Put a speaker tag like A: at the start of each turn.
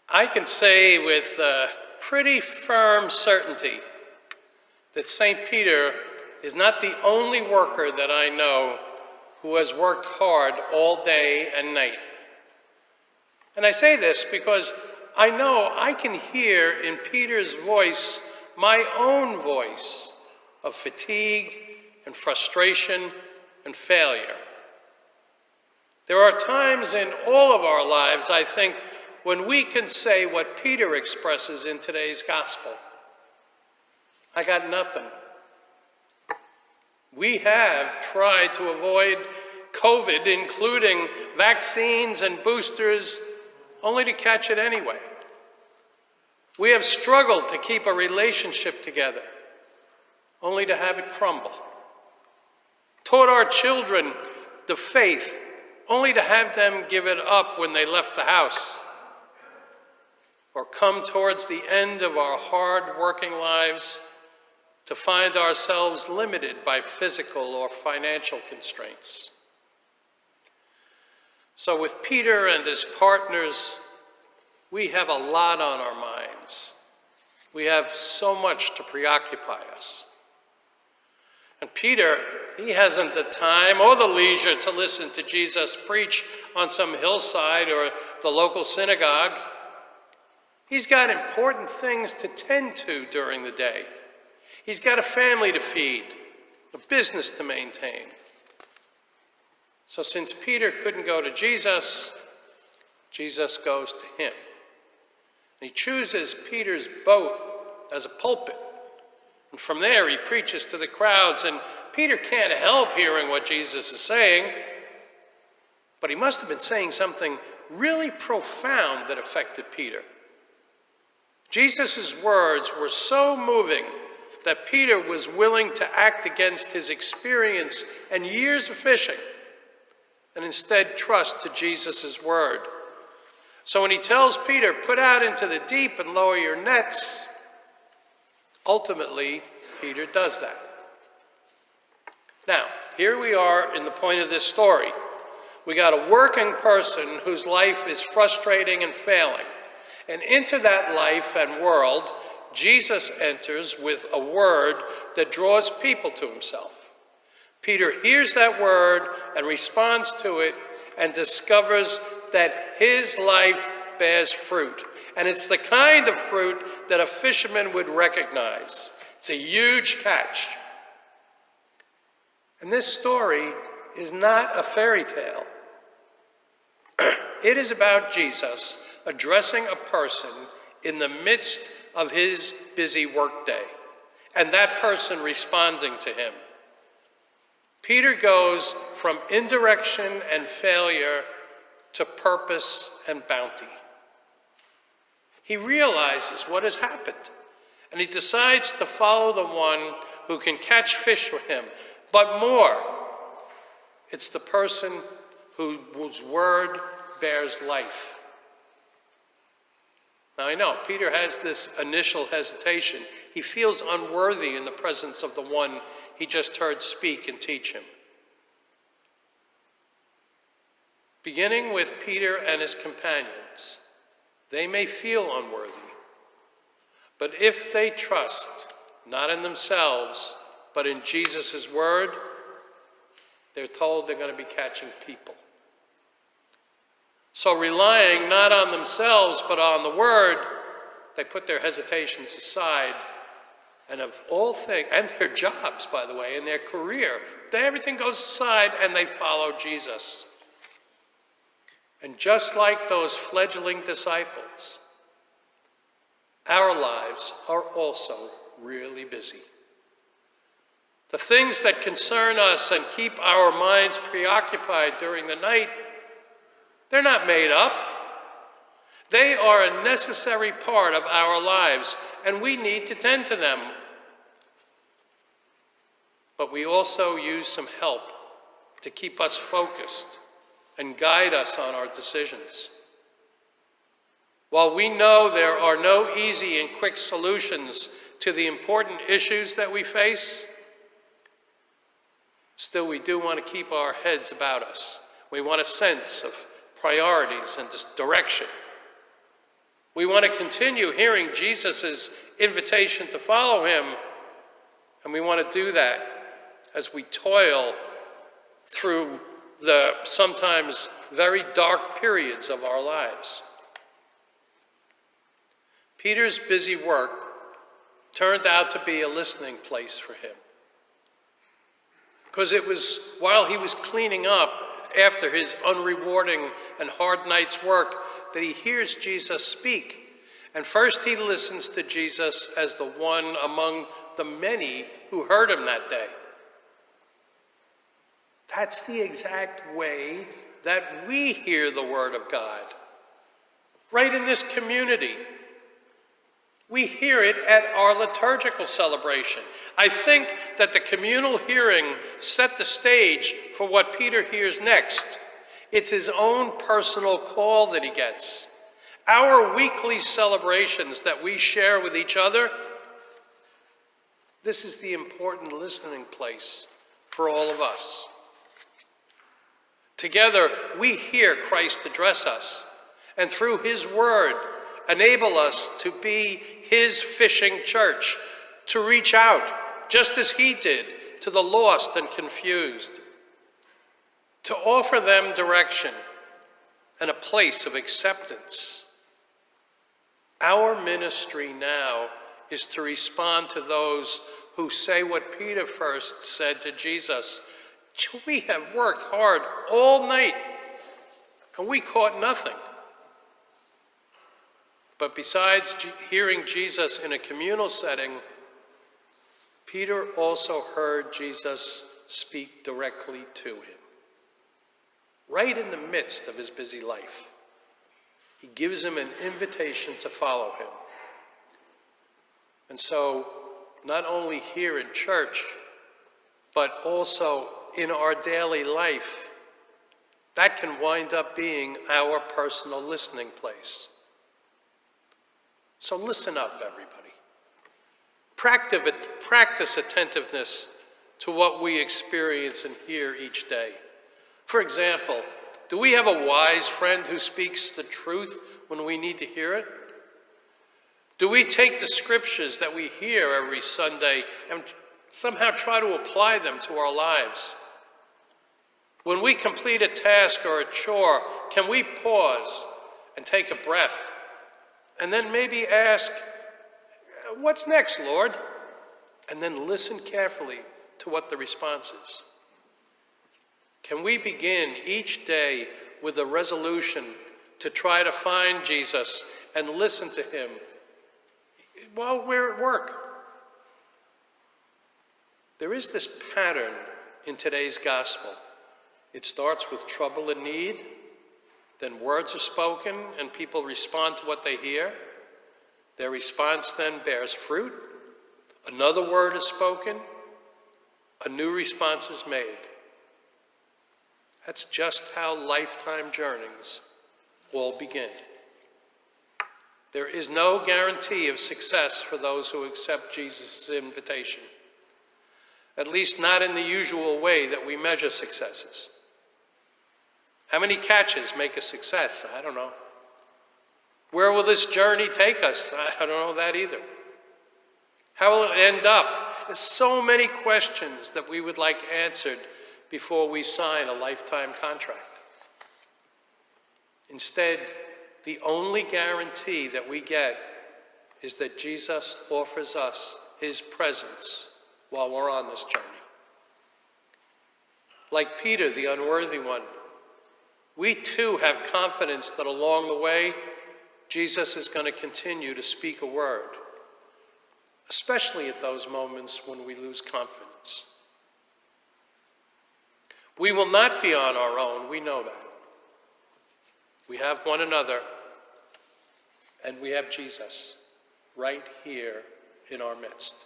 A: I can say with pretty firm certainty that St. Peter is not the only worker that I know who has worked hard all day and night. And I say this because I know I can hear in Peter's voice my own voice of fatigue and frustration and failure. There are times in all of our lives, I think, when we can say what Peter expresses in today's gospel. I got nothing. We have tried to avoid COVID, including vaccines and boosters, only to catch it anyway. We have struggled to keep a relationship together, only to have it crumble. Taught our children the faith, only to have them give it up when they left the house. Or come towards the end of our hard working lives to find ourselves limited by physical or financial constraints. So with Peter and his partners, we have a lot on our minds. We have so much to preoccupy us. And Peter, he hasn't the time or the leisure to listen to Jesus preach on some hillside or the local synagogue. He's got important things to tend to during the day. He's got a family to feed, a business to maintain. So since Peter couldn't go to Jesus, Jesus goes to him. And he chooses Peter's boat as a pulpit. And from there he preaches to the crowds, and Peter can't help hearing what Jesus is saying, but he must have been saying something really profound that affected Peter. Jesus' words were so moving that Peter was willing to act against his experience and years of fishing and instead trust to Jesus' word. So when he tells Peter, put out into the deep and lower your nets, ultimately, Peter does that. Now, here we are in the point of this story. We got a working person whose life is frustrating and failing. And into that life and world, Jesus enters with a word that draws people to himself. Peter hears that word and responds to it and discovers that his life bears fruit. And it's the kind of fruit that a fisherman would recognize. It's a huge catch. And this story is not a fairy tale. It is about Jesus addressing a person in the midst of his busy workday, and that person responding to him. Peter goes from indirection and failure to purpose and bounty. He realizes what has happened, and he decides to follow the one who can catch fish for him. But more, it's the person whose word bears life. Now I know Peter has this initial hesitation. He feels unworthy in the presence of the one he just heard speak and teach him. Beginning with Peter and his companions, they may feel unworthy, but if they trust, not in themselves, but in Jesus' word, they're told they're going to be catching people. So relying not on themselves, but on the word, they put their hesitations aside, and of all things, and their jobs, by the way, and their career, everything goes aside, and they follow Jesus. And just like those fledgling disciples, our lives are also really busy. The things that concern us and keep our minds preoccupied during the night, they're not made up. They are a necessary part of our lives, and we need to tend to them. But we also use some help to keep us focused and guide us on our decisions. While we know there are no easy and quick solutions to the important issues that we face, still we do want to keep our heads about us. We want a sense of priorities and direction. We want to continue hearing Jesus' invitation to follow him, and we want to do that as we toil through the sometimes very dark periods of our lives. Peter's busy work turned out to be a listening place for him, because it was while he was cleaning up after his unrewarding and hard night's work that he hears Jesus speak. And first he listens to Jesus as the one among the many who heard him that day. That's the exact way that we hear the word of God. Right in this community. We hear it at our liturgical celebration. I think that the communal hearing set the stage for what Peter hears next. It's his own personal call that he gets. Our weekly celebrations that we share with each other, this is the important listening place for all of us. Together, we hear Christ address us, and through his word, enable us to be his fishing church, to reach out, just as he did, to the lost and confused, to offer them direction and a place of acceptance. Our ministry now is to respond to those who say what Peter first said to Jesus: "We have worked hard all night, and we caught nothing." But besides hearing Jesus in a communal setting, Peter also heard Jesus speak directly to him. Right in the midst of his busy life, he gives him an invitation to follow him. And so, not only here in church, but also in our daily life, that can wind up being our personal listening place. So listen up, everybody. Practice attentiveness to what we experience and hear each day. For example, do we have a wise friend who speaks the truth when we need to hear it? Do we take the scriptures that we hear every Sunday and somehow try to apply them to our lives? When we complete a task or a chore, can we pause and take a breath and then maybe ask, "What's next, Lord?" And then listen carefully to what the response is? Can we begin each day with a resolution to try to find Jesus and listen to him while we're at work? There is this pattern in today's gospel. It starts with trouble and need, then words are spoken and people respond to what they hear. Their response then bears fruit. Another word is spoken. A new response is made. That's just how lifetime journeys all begin. There is no guarantee of success for those who accept Jesus' invitation, at least not in the usual way that we measure successes. How many catches make a success? I don't know. Where will this journey take us? I don't know that either. How will it end up? There's so many questions that we would like answered before we sign a lifetime contract. Instead, the only guarantee that we get is that Jesus offers us his presence while we're on this journey. Like Peter, the unworthy one, we too have confidence that along the way, Jesus is going to continue to speak a word, especially at those moments when we lose confidence. We will not be on our own, we know that. We have one another, and we have Jesus right here in our midst.